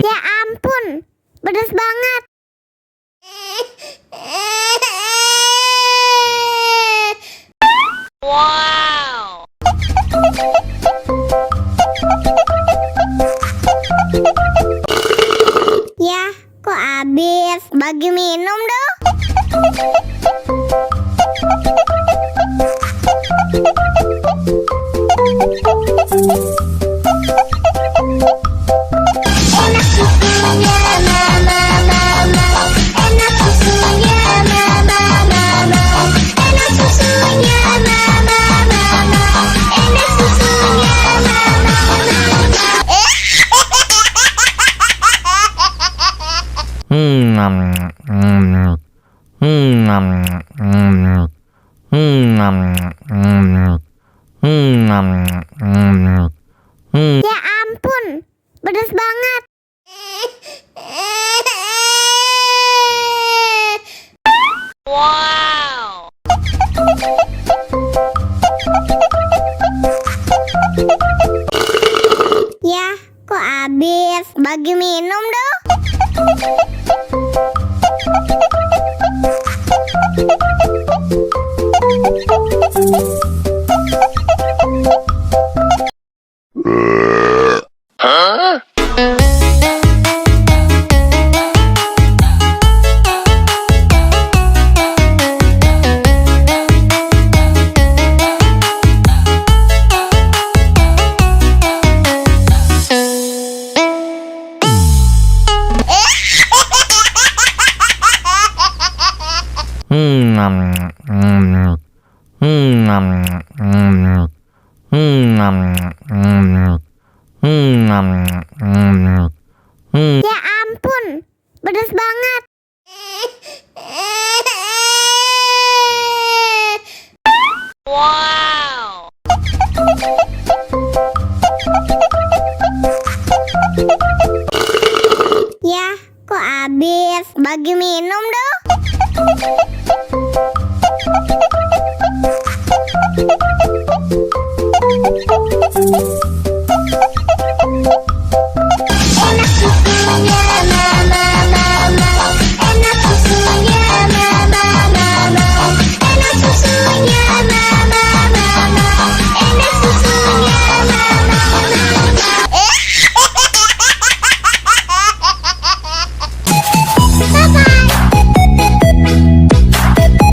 Ya ampun, pedas banget. Wow. Ya, kok habis? Bagi minum dong. Enak susunya mama, enak susunya mama, enak susunya mama, enak susunya Ya ampun, pedas banget. Wow. Ya, kok habis? Bagi minum dong. Ya ampun, pedas banget. Wow.